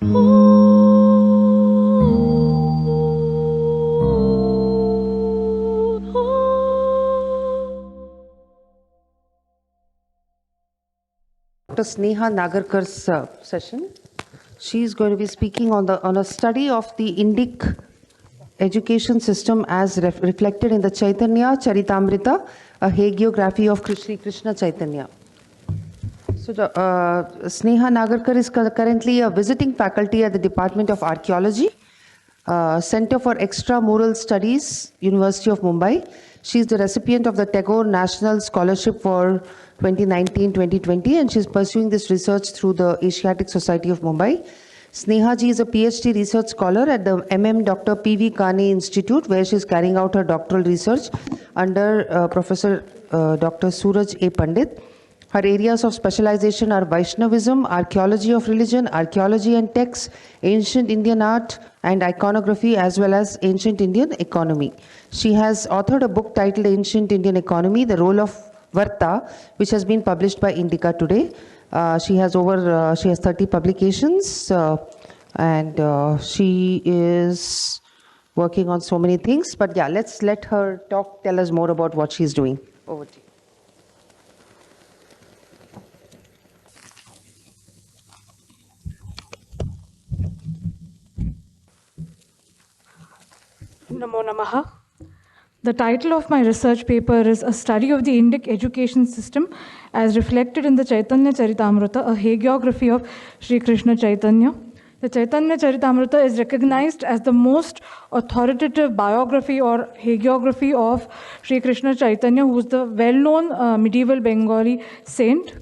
Dr. Sneha Nagarkar's session. She is going to be speaking on a study of the Indic Education System as reflected in the Caitanya Caritāmṛta, a hagiography of Sri Kṛṣṇa Caitanya. So Sneha Nagarkar is currently a visiting faculty at the Department of Archaeology, Center for Extramural Studies, University of Mumbai. She is the recipient of the Tagore National Scholarship for 2019-2020, and she is pursuing this research through the Asiatic Society of Mumbai. Sneha ji is a PhD research scholar at the MM Dr. P.V. Kane Institute, where she is carrying out her doctoral research under Professor Dr. Suraj A. Pandit. Her areas of specialization are Vaishnavism, archaeology of religion, archaeology and texts, ancient Indian art and iconography, as well as ancient Indian economy. She has authored a book titled Ancient Indian Economy, The Role of Varta, which has been published by Indica today. She has 30 publications, and she is working on so many things. But yeah, let's let her tell us more about what she's doing. Over to you. Namo Namaha. The title of my research paper is A Study of the Indic Education System as Reflected in the Caitanya Caritāmṛta, a hagiography of Sri Kṛṣṇa Caitanya. The Caitanya Caritāmṛta is recognized as the most authoritative biography or hagiography of Sri Kṛṣṇa Caitanya, who is the well-known medieval Bengali saint.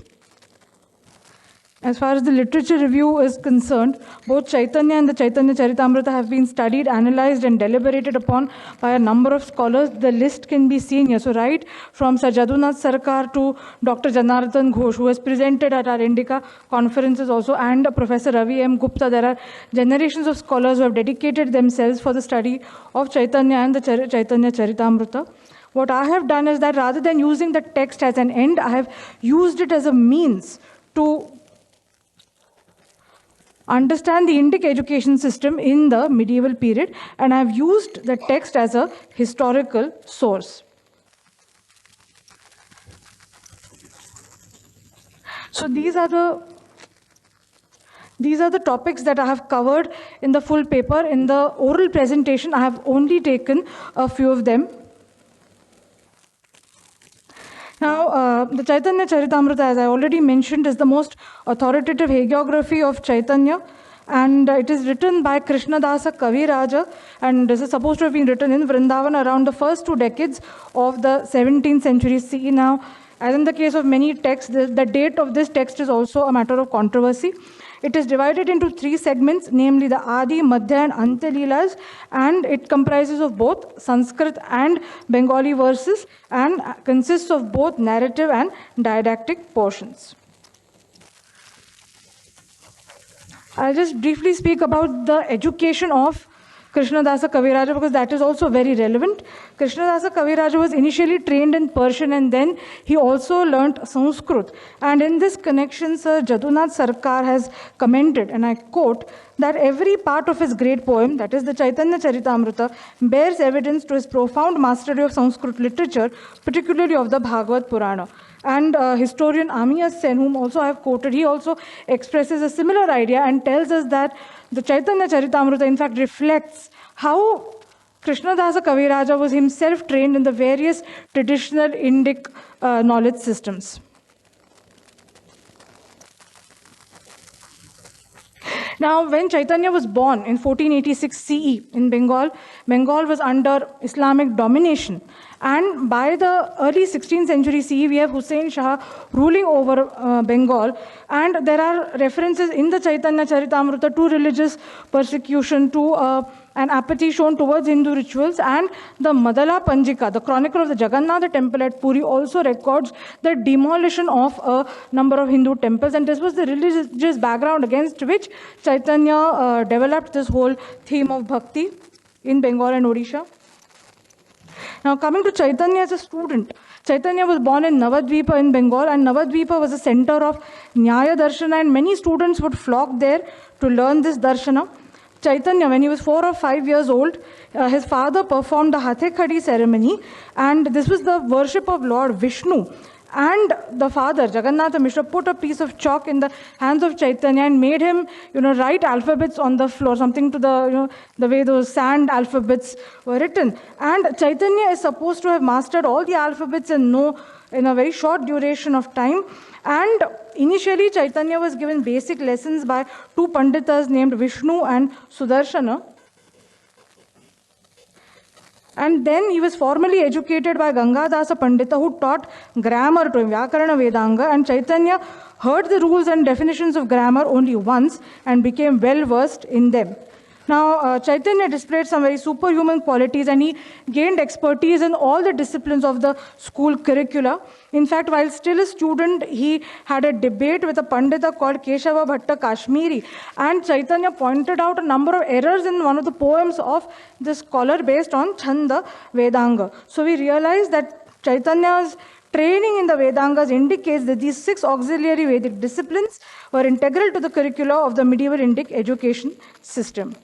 As far as the literature review is concerned, both Caitanya and the Caitanya Caritāmṛta have been studied, analyzed, and deliberated upon by a number of scholars. The list can be seen here. So right from Sir Jadunath Sarkar to Dr. Janardhan Ghosh, who has presented at our Indica conferences also, and Professor Ravi M. Gupta, there are generations of scholars who have dedicated themselves for the study of Caitanya and the Caitanya Caritāmṛta. What I have done is that rather than using the text as an end, I have used it as a means to understand the Indic education system in the medieval period, and I've used the text as a historical source. So these are the topics that I have covered in the full paper. In the oral presentation, I have only taken a few of them. Now, the Caitanya Caritāmṛta, as I already mentioned, is the most authoritative hagiography of Caitanya, and it is written by Kṛṣṇa Kaviraja, and this is supposed to have been written in Vrindavan around the first 2 decades of the 17th century CE. Now, as in the case of many texts, the date of this text is also a matter of controversy. It is divided into 3 segments, namely the Adi, Madhya, and Ante Leelas, and it comprises of both Sanskrit and Bengali verses and consists of both narrative and didactic portions. I'll just briefly speak about the education of Kṛṣṇa Kaviraja, because that is also very relevant. Kṛṣṇa Kaviraja was initially trained in Persian, and then he also learnt Sanskrit. And in this connection, Sir Jadunath Sarkar has commented, and I quote, that every part of his great poem, that is the Caitanya Caritāmṛta, bears evidence to his profound mastery of Sanskrit literature, particularly of the Bhagavad Purana. And historian Amiya Sen, whom also I have quoted, he also expresses a similar idea and tells us that the Caitanya Caritāmṛta in fact reflects how Kṛṣṇa Kaviraja was himself trained in the various traditional Indic knowledge systems. Now, when Caitanya was born in 1486 CE in Bengal, Bengal was under Islamic domination. And by the early 16th century CE, we have Hussain Shah ruling over Bengal. And there are references in the Caitanya Caritāmṛta to religious persecution, to an apathy shown towards Hindu rituals. And the Madala Panjika, the chronicle of the Jagannath temple at Puri, also records the demolition of a number of Hindu temples. And this was the religious background against which Caitanya developed this whole theme of bhakti in Bengal and Odisha. Now, coming to Caitanya as a student, Caitanya was born in Navadvipa in Bengal, and Navadvipa was a center of Nyaya Darshana, and many students would flock there to learn this Darshana. Caitanya, when he was 4 or 5 years old, his father performed the Hathe Khadi ceremony, and this was the worship of Lord Vishnu. And the father, Jagannatha Mishra, put a piece of chalk in the hands of Caitanya and made him, write alphabets on the floor, something to the, the way those sand alphabets were written. And Caitanya is supposed to have mastered all the alphabets in a very short duration of time. And initially, Caitanya was given basic lessons by 2 Panditas named Vishnu and Sudarshana. And then he was formally educated by Gangadasa Pandita, who taught grammar to him, Vyakarana Vedanga, and Caitanya heard the rules and definitions of grammar only once and became well versed in them. Now, Caitanya displayed some very superhuman qualities, and he gained expertise in all the disciplines of the school curricula. In fact, while still a student, he had a debate with a Pandita called Keshava Bhatta Kashmiri, and Caitanya pointed out a number of errors in one of the poems of this scholar based on Chanda Vedanga. So we realize that Caitanya's training in the Vedangas indicates that these 6 auxiliary Vedic disciplines were integral to the curricula of the medieval Indic education system.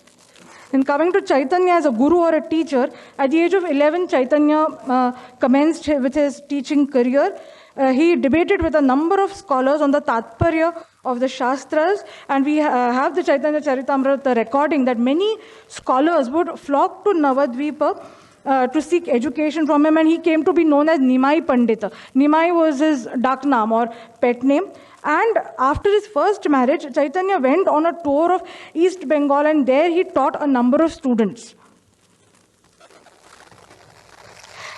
And coming to Caitanya as a guru or a teacher, at the age of 11, Caitanya commenced with his teaching career. He debated with a number of scholars on the Tatparya of the Shastras, and we have the Caitanya Caritāmṛta recording that many scholars would flock to Navadvipa to seek education from him, and he came to be known as Nimai Pandita. Nimai was his dak naam or pet name. And after his first marriage, Caitanya went on a tour of East Bengal, and there he taught a number of students.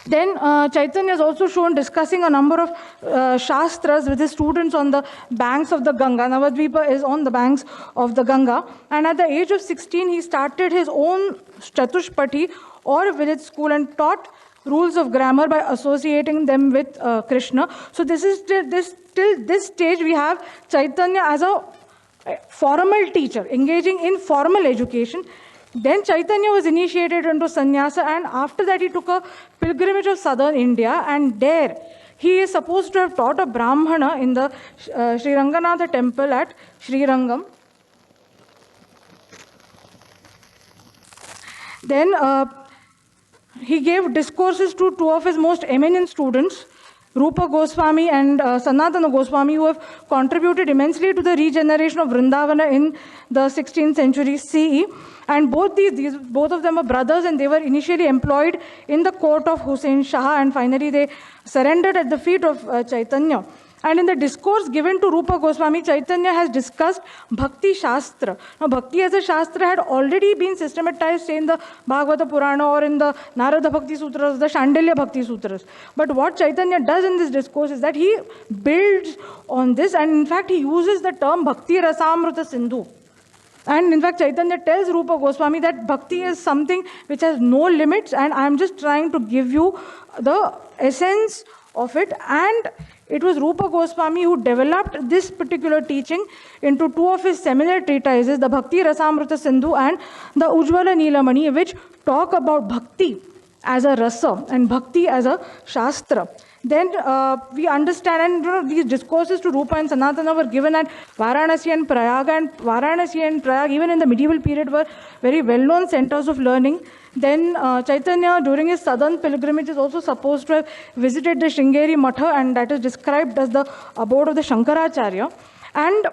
Then Caitanya is also shown discussing a number of Shastras with his students on the banks of the Ganga. Navadvipa is on the banks of the Ganga. And at the age of 16, he started his own Chatushpati or village school and taught rules of grammar by associating them with Kṛṣṇa. So this is till this stage we have Caitanya as a formal teacher, engaging in formal education. Then Caitanya was initiated into sannyasa, and after that he took a pilgrimage of southern India, and there he is supposed to have taught a Brahmana in the Sri Ranganatha temple at Sri Rangam. Then he gave discourses to 2 of his most eminent students, Rupa Goswami and Sanatana Goswami, who have contributed immensely to the regeneration of Vrindavana in the 16th century CE. And both of them were brothers, and they were initially employed in the court of Hussain Shah, and finally they surrendered at the feet of Caitanya. And in the discourse given to Rupa Goswami, Caitanya has discussed Bhakti Shastra. Now, Bhakti as a Shastra had already been systematized in the Bhagavata Purana or in the Narada Bhakti Sutras, the Shandilya Bhakti Sutras. But what Caitanya does in this discourse is that he builds on this, and in fact he uses the term Bhakti Rasamrita Sindhu. And in fact, Caitanya tells Rupa Goswami that Bhakti is something which has no limits, and I am just trying to give you the essence of it. And it was Rupa Goswami who developed this particular teaching into 2 of his seminal treatises, the Bhakti Rasamrita Sindhu and the Ujjvala Neelamani, which talk about Bhakti as a rasa and Bhakti as a Shastra. Then we understand, and these discourses to Rupa and Sanatana were given at Varanasi and Prayag, and Varanasi and Prayag, even in the medieval period, were very well-known centers of learning. Then Caitanya, during his southern pilgrimage, is also supposed to have visited the Sringeri Matha, and that is described as the abode of the Shankaracharya. And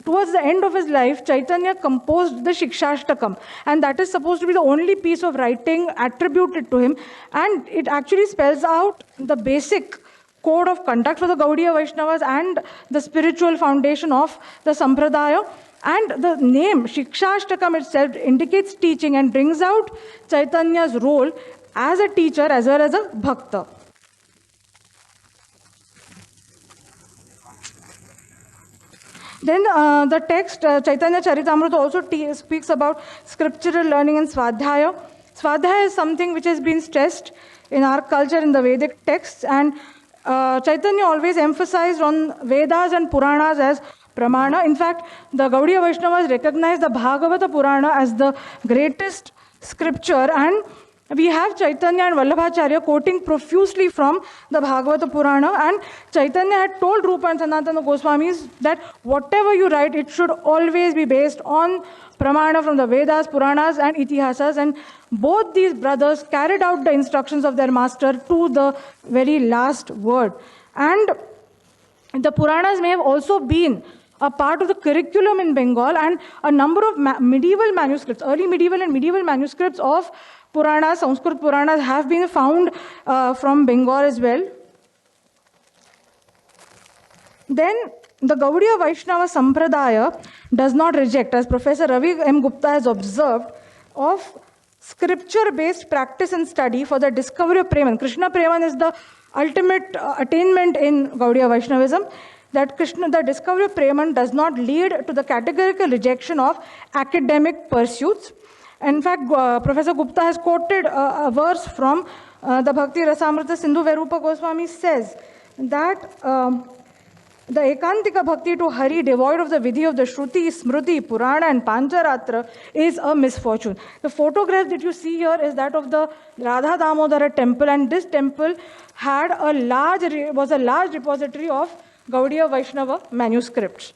towards the end of his life, Caitanya composed the Shikshashtakam, and that is supposed to be the only piece of writing attributed to him, and it actually spells out the basic code of conduct for the Gaudiya Vaishnavas and the spiritual foundation of the Sampradaya. And the name Shikshashtakam itself indicates teaching and brings out Caitanya's role as a teacher as well as a bhakta. Then the text, Caitanya Caritāmṛta, also speaks about scriptural learning and Swadhyaya. Swadhyaya is something which has been stressed in our culture in the Vedic texts, and Caitanya always emphasized on Vedas and Puranas as Pramana. In fact, the Gaudiya Vaishnavas recognize the Bhagavata Purana as the greatest scripture, and we have Caitanya and Vallabhacharya quoting profusely from the Bhagavata Purana, and Caitanya had told Rupa and Sanatana Goswamis that whatever you write, it should always be based on Pramana from the Vedas, Puranas and Itihasas, and both these brothers carried out the instructions of their master to the very last word. And the Puranas may have also been a part of the curriculum in Bengal, and a number of medieval manuscripts, early medieval and medieval manuscripts of Puranas, Sanskrit Puranas have been found from Bengal as well. Then the Gaudiya Vaishnava Sampradaya does not reject, as Professor Ravi M. Gupta has observed, of scripture-based practice and study for the discovery of Preman. Kṛṣṇa Preman is the ultimate attainment in Gaudiya Vaishnavism. That Kṛṣṇa, the discovery of Preman, does not lead to the categorical rejection of academic pursuits. In fact, Professor Gupta has quoted a verse from the Bhakti Rasamrita Sindhu, where Rupa Goswami says that the Ekantika Bhakti to Hari, devoid of the Vidhi of the Shruti, Smruti, Purana and Pancharatra, is a misfortune. The photograph that you see here is that of the Radha Damodara temple, and this temple had was a large repository of Gaudiya Vaishnava manuscripts.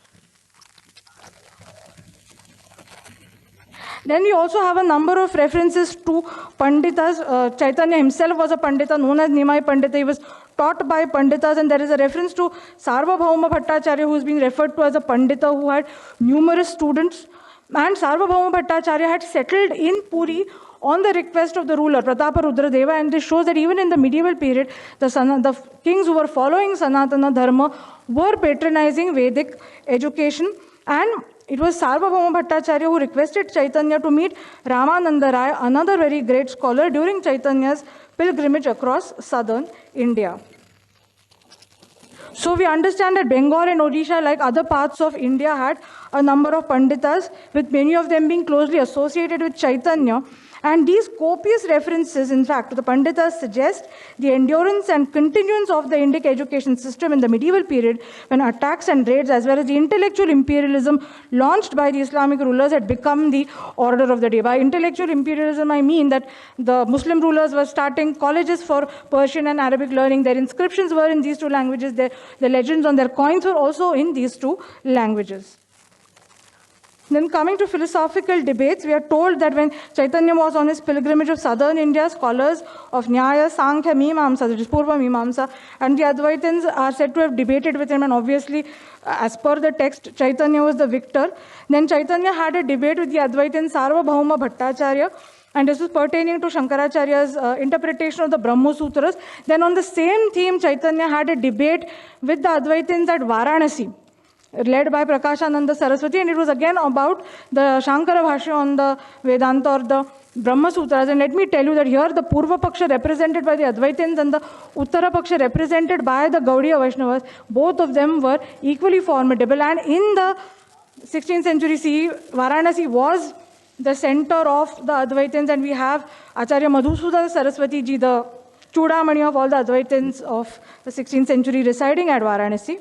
Then we also have a number of references to Panditas. Caitanya himself was a Pandita known as Nimai Pandita. He was taught by Panditas, and there is a reference to Sarvabhauma Bhattacharya, who is being referred to as a Pandita who had numerous students. And Sarvabhauma Bhattacharya had settled in Puri on the request of the ruler, Pratapa Rudradeva, and this shows that even in the medieval period, the kings who were following Sanatana Dharma were patronizing Vedic education. And it was Sarvabhauma Bhattacharya who requested Caitanya to meet Ramananda Rai, another very great scholar, during Caitanya's pilgrimage across southern India. So we understand that Bengal and Odisha, like other parts of India, had a number of Panditas, with many of them being closely associated with Caitanya. And these copious references, in fact, to the Panditas suggest the endurance and continuance of the Indic education system in the medieval period, when attacks and raids, as well as the intellectual imperialism launched by the Islamic rulers, had become the order of the day. By intellectual imperialism, I mean that the Muslim rulers were starting colleges for Persian and Arabic learning. Their inscriptions were in these two languages. The legends on their coins were also in these two languages. Then coming to philosophical debates, we are told that when Caitanya was on his pilgrimage of southern India, scholars of Nyaya, Sankhya, Mimamsa, that is Purva Mimamsa, and the Advaitins are said to have debated with him, and obviously, as per the text, Caitanya was the victor. Then Caitanya had a debate with the Advaitin Sarvabhauma Bhattacharya, and this was pertaining to Shankaracharya's interpretation of the Brahma Sutras. Then on the same theme, Caitanya had a debate with the Advaitins at Varanasi, led by Prakashananda Saraswati, and it was again about the Shankara Bhashya on the Vedanta or the Brahma Sutras. And let me tell you that here the Purva Paksha represented by the Advaitins and the Uttara Paksha represented by the Gaudiya Vaishnavas, both of them were equally formidable. And in the 16th century CE, Varanasi was the center of the Advaitins, and we have Acharya Madhusudana Saraswati ji, the Chudamani of all the Advaitins of the 16th century, residing at Varanasi.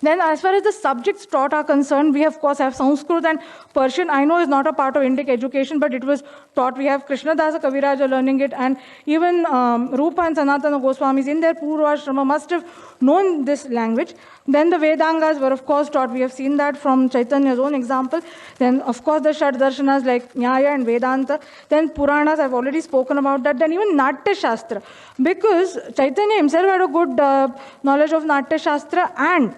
Then as far as the subjects taught are concerned, we of course have Sanskrit and Persian. I know is not a part of Indic education, but it was taught. We have Kṛṣṇa Dasa Kaviraja learning it, and even Rupa and Sanatana Goswamis in their Purvashrama must have known this language. Then the Vedangas were of course taught. We have seen that from Caitanya's own example. Then of course the Shad Darshanas like Nyaya and Vedanta. Then Puranas, I've already spoken about that. Then even Natya Shastra, because Caitanya himself had a good knowledge of Natya Shastra, and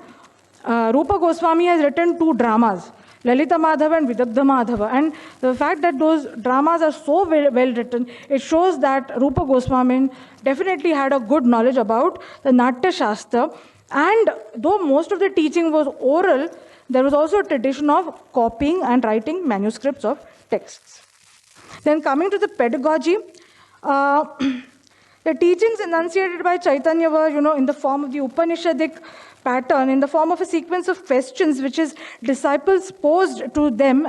Rupa Goswami has written 2 dramas, Lalita Madhava and Vidagdha Madhava. And the fact that those dramas are so well written, it shows that Rupa Goswami definitely had a good knowledge about the Natya Shastra. And though most of the teaching was oral, there was also a tradition of copying and writing manuscripts of texts. Then coming to the pedagogy, the teachings enunciated by Caitanya were, in the form of the Upanishadic pattern, in the form of a sequence of questions which his disciples posed to them,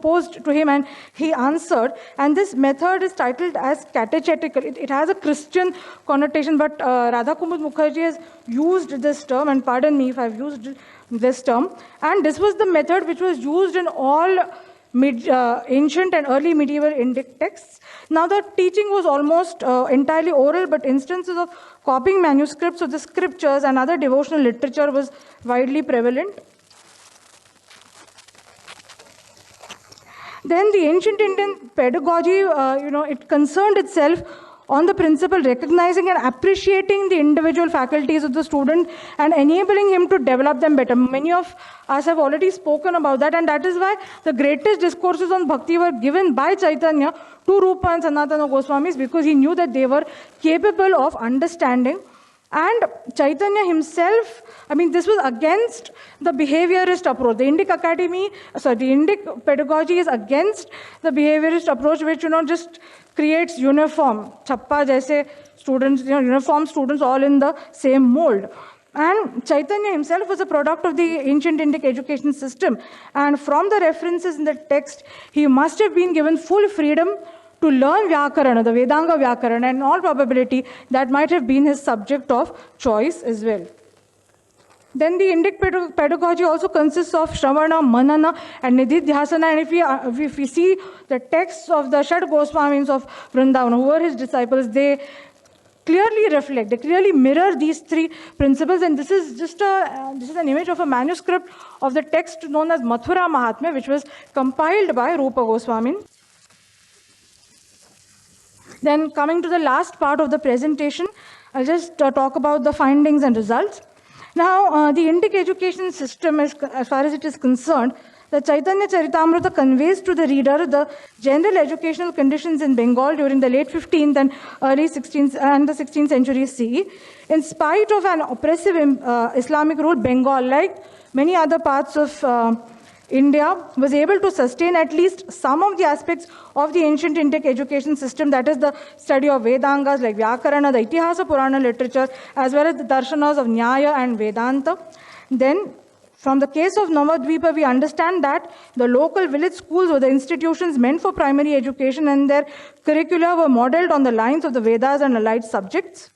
posed to him, and he answered. And this method is titled as catechetical. It has a Christian connotation, but Radha Kumud Mukherjee has used this term, and pardon me if I've used this term. And this was the method which was used in all ancient and early medieval Indic texts. Now the teaching was almost entirely oral, but instances of copying manuscripts of the scriptures and other devotional literature was widely prevalent. Then the ancient Indian pedagogy, it concerned itself on the principle recognizing and appreciating the individual faculties of the student and enabling him to develop them better. Many of us have already spoken about that, and that is why the greatest discourses on bhakti were given by Chaitanya to Rupa and Sanatana Goswamis, because he knew that they were capable of understanding. And Chaitanya himself, this was against the behaviorist approach. The Indic pedagogy is against the behaviorist approach, which, just creates uniform, chappa jaise students, uniform students all in the same mold. And Chaitanya himself was a product of the ancient Indic education system. And from the references in the text, he must have been given full freedom to learn Vyakarana, the Vedanga Vyakarana, and in all probability, that might have been his subject of choice as well. Then the Indic pedagogy also consists of Shravana, Manana, and Nididhyasana. And if we see the texts of the Shad Goswamis of Vrindavan, who were his disciples, they clearly reflect, they clearly mirror these three principles. And this is just this is an image of a manuscript of the text known as Mathura Mahatmya, which was compiled by Rupa Goswami. Then coming to the last part of the presentation, I'll just talk about the findings and results. Now, the Indic education system, as far as it is concerned, the Caitanya Caritāmṛta conveys to the reader the general educational conditions in Bengal during the late 15th and early 16th and the 16th century CE. In spite of an oppressive Islamic rule, Bengal, like many other parts of India, was able to sustain at least some of the aspects of the ancient Indic education system, that is the study of Vedangas like Vyakarana, the Itihasa Purana literature, as well as the darshanas of Nyaya and Vedanta. Then, from the case of Navadvipa, we understand that the local village schools were the institutions meant for primary education, and their curricula were modeled on the lines of the Vedas and allied subjects.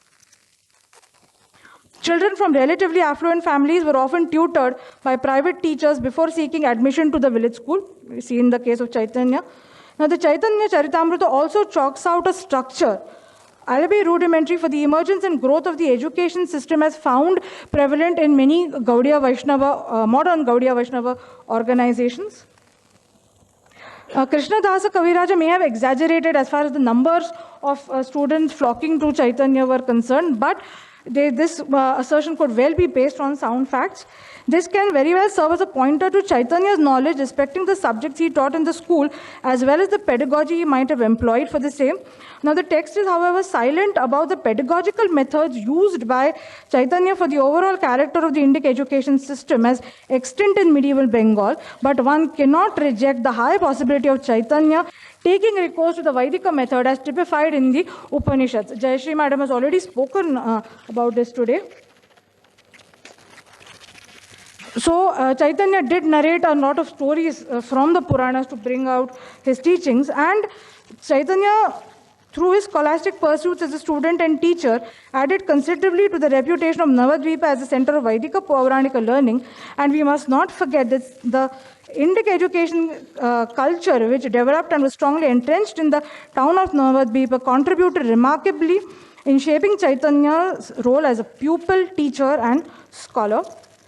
Children from relatively affluent families were often tutored by private teachers before seeking admission to the village school. We see in the case of Chaitanya. Now, the Caitanya Caritāmṛta also chalks out a structure, albeit rudimentary, for the emergence and growth of the education system as found prevalent in many Gaudiya Vaishnava, modern Gaudiya Vaishnava organizations. Kṛṣṇa Kaviraja may have exaggerated as far as the numbers of students flocking to Chaitanya were concerned, but this assertion could well be based on sound facts. This can very well serve as a pointer to Chaitanya's knowledge respecting the subjects he taught in the school, as well as the pedagogy he might have employed for the same. Now, the text is, however, silent about the pedagogical methods used by Chaitanya for the overall character of the Indic education system as extant in medieval Bengal, but one cannot reject the high possibility of Chaitanya taking recourse to the Vaidika method as typified in the Upanishads. Jayashree Madam has already spoken about this today. So, Chaitanya did narrate a lot of stories from the Puranas to bring out his teachings, and Chaitanya, through his scholastic pursuits as a student and teacher, added considerably to the reputation of Navadvipa as a center of Vaidika Pauranika learning. And we must not forget that the Indic education culture, which developed and was strongly entrenched in the town of Navadvipa, contributed remarkably in shaping Chaitanya's role as a pupil, teacher, and scholar.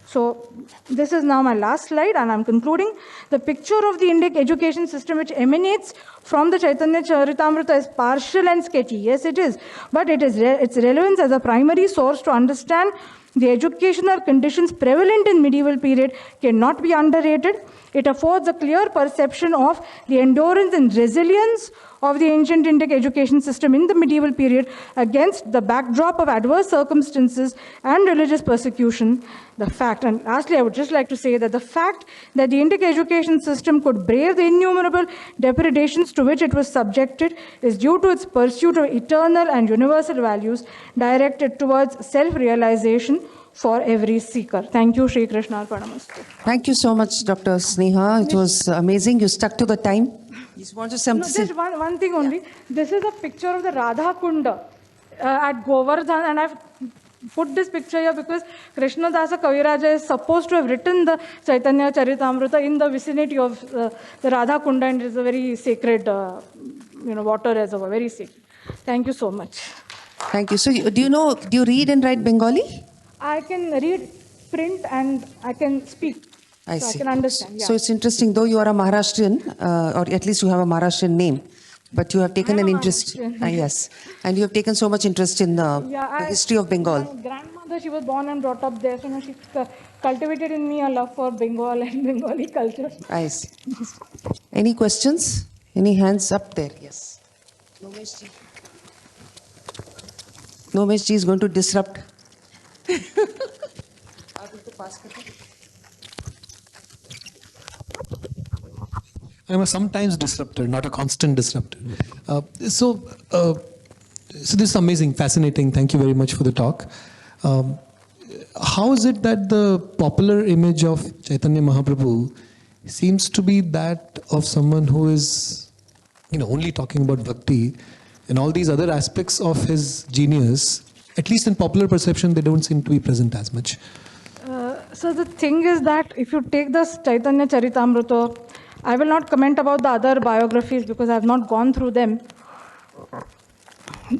So, this is now my last slide, and I'm concluding. The picture of the Indic education system, which emanates from the Caitanya Caritāmṛta, is partial and sketchy. Yes, it is. But its relevance as a primary source to understand the educational conditions prevalent in medieval period cannot be underrated. It affords a clear perception of the endurance and resilience of the ancient Indic education system in the medieval period against the backdrop of adverse circumstances and religious persecution. The fact, and lastly, I would just like to say that the fact that the Indic education system could brave the innumerable depredations to which it was subjected is due to its pursuit of eternal and universal values directed towards self-realization for every seeker. Thank you, Sri Kṛṣṇa Arpanamastu. Thank you so much, Dr. Sneha. It was amazing. You stuck to the time. You want to say no, just one thing only. Yeah. This is a picture of the Radha Kunda at Govardhan, and I've put this picture here because Kṛṣṇa Dasa Kaviraja is supposed to have written the Caitanya Caritāmṛta in the vicinity of the Radha Kunda, and it is a very sacred, water reservoir, very sacred. Thank you so much. Thank you. So, do you read and write Bengali? I can read, print, and I can speak. I see. I can understand. Yeah. So it's interesting, though you are a Maharashtrian, or at least you have a Maharashtrian name, but you have taken an interest. Yes, and you have taken so much interest in the history of Bengal. My grandmother, she was born and brought up there, so she cultivated in me a love for Bengal and Bengali culture. I see. Any questions? Any hands up there? Yes. Nomesh ji is going to disrupt. I'm a sometimes disruptor, not a constant disruptor. So this is amazing, fascinating. Thank you very much for the talk. How is it that the popular image of Caitanya Mahaprabhu seems to be that of someone who is, only talking about bhakti, and all these other aspects of his genius, at least in popular perception, they don't seem to be present as much? So the thing is that if you take this Caitanya Caritāmṛta, I will not comment about the other biographies because I have not gone through them.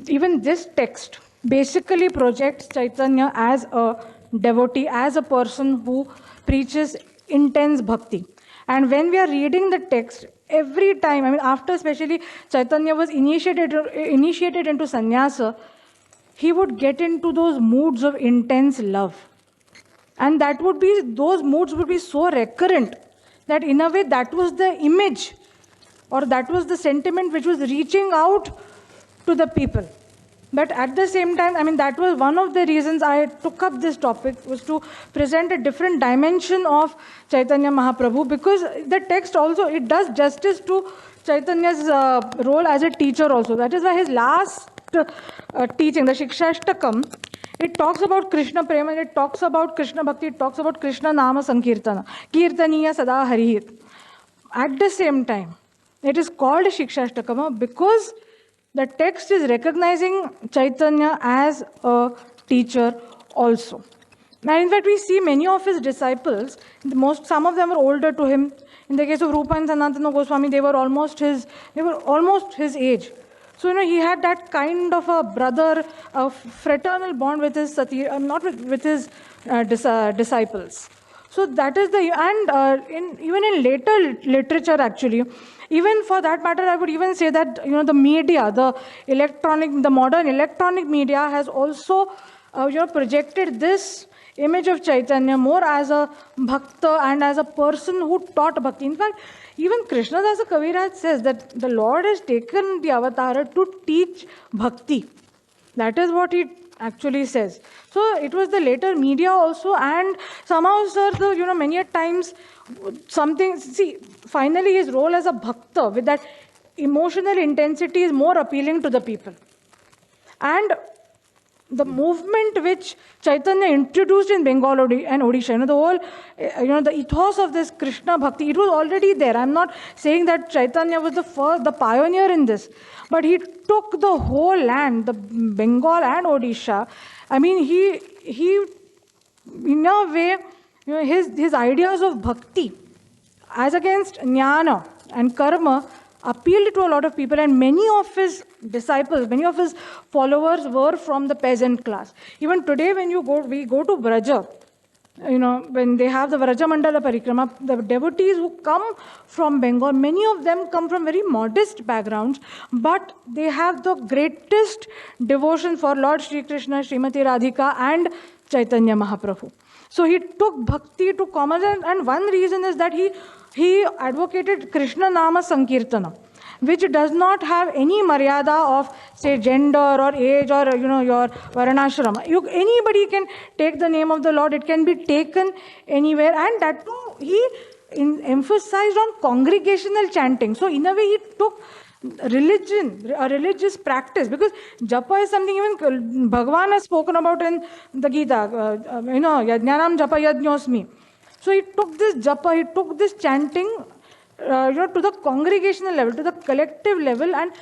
Even this text basically projects Caitanya as a devotee, as a person who preaches intense bhakti. And when we are reading the text, every time, after especially Caitanya was initiated into sannyasa, he would get into those moods of intense love. And those moods would be so recurrent that in a way that was the image, or that was the sentiment which was reaching out to the people. But at the same time, that was one of the reasons I took up this topic, was to present a different dimension of Caitanya Mahaprabhu, because the text also, it does justice to Chaitanya's role as a teacher also. That is why his last teaching, the Shikshashtakam, it talks about Krishna Prema, it talks about Krishna Bhakti, it talks about Krishna Nama Sankirtana, Kirtaniya Sada Harihit. At the same time, it is called Shikshashtakam because the text is recognizing Caitanya as a teacher also. And in fact, we see many of his disciples, some of them were older to him. In the case of Rupa and Sanatana Goswami, they were almost his age. So, he had that kind of a brother, a fraternal bond with his with his disciples. So that is even in later literature actually, even for that matter, I would even say that, the media, the modern electronic media has also, projected this image of Caitanya more as a bhakta and as a person who taught bhakti. In fact, even Kṛṣṇa Dasa Kaviraj says that the Lord has taken the avatar to teach bhakti. That is what he actually says. So it was the later media also, and somehow, sir, many a times finally his role as a bhakta with that emotional intensity is more appealing to the people. And the movement which Caitanya introduced in Bengal and Odisha, the whole, the ethos of this Krishna Bhakti, it was already there. I'm not saying that Caitanya was the pioneer in this, but he took the whole land, the Bengal and Odisha. He in a way, his ideas of bhakti as against jnana and karma appealed to a lot of people, and many of his disciples, many of his followers were from the peasant class. Even today, when we go to Braja, when they have the Vraja Mandala Parikrama, the devotees who come from Bengal, many of them come from very modest backgrounds, but they have the greatest devotion for Lord Sri Krishna, Srimati Radhika, and Caitanya Mahaprabhu. So he took bhakti to common, and one reason is that he advocated Krishna Nama Sankirtana, which does not have any maryada of, say, gender or age or, your Varanashrama. Anybody can take the name of the Lord. It can be taken anywhere. And that too, he emphasized on congregational chanting. So in a way, he took religion, a religious practice, because japa is something even Bhagavan has spoken about in the Gita, Yajnanam Japa Yajñosmi. So he took this japa, he took this chanting, to the congregational level, to the collective level, and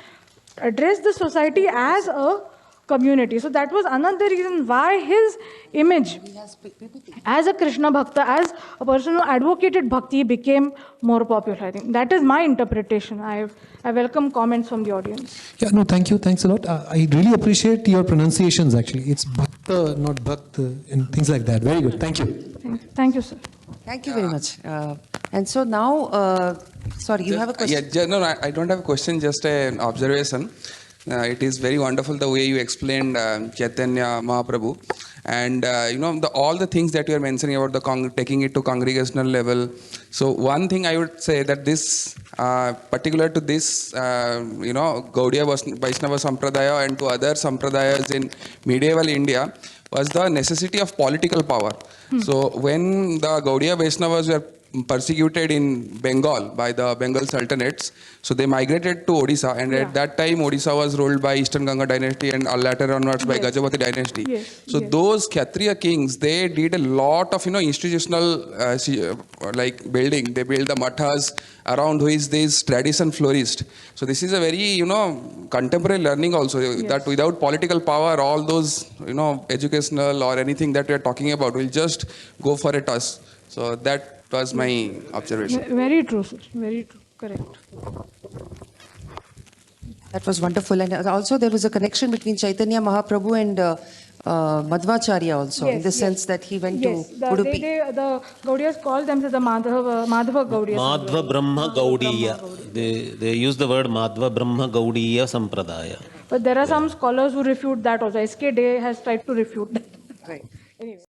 addressed the society as a community. So that was another reason why his image as a Krishna Bhakta, as a person who advocated bhakti, became more popular. I think that is my interpretation. I welcome comments from the audience. Yeah, no, thank you. Thanks a lot. I really appreciate your pronunciations, actually. It's Bhakta, not Bhakta, and things like that. Very good. Thank you. Thank you, sir. Thank you very much. And so now, sorry, you have a question? Yeah, no, I don't have a question, just an observation. It is very wonderful the way you explained Caitanya Mahaprabhu. And, all the things that you are mentioning about taking it to congregational level. So one thing I would say that this, particular to this, Gaudiya Vaishnava Sampradaya and to other Sampradayas in medieval India, was the necessity of political power. So when the Gaudiya Vaishnavas were persecuted in Bengal by the Bengal Sultanates, so they migrated to Odisha, and at that time Odisha was ruled by Eastern Ganga dynasty and later onwards by Gajapati dynasty. So those Kshatriya kings, they did a lot of institutional like building. They built the mathas around which this tradition flourished. So this is a very contemporary learning also, that without political power, all those educational or anything that we are talking about will just go for a toss. So that was my observation. Very true, sir. Very true. Correct. That was wonderful. And also there was a connection between Caitanya Mahaprabhu and Madhvacharya also, in the sense that he went to Udupi. The Gaudiyas call themselves the Madhava Gaudiyas. Madhva Brahma Gaudiya. They use the word Madhva Brahma Gaudiya Sampradaya. But there are some scholars who refute that also. SK Day has tried to refute that. Right. Anyway.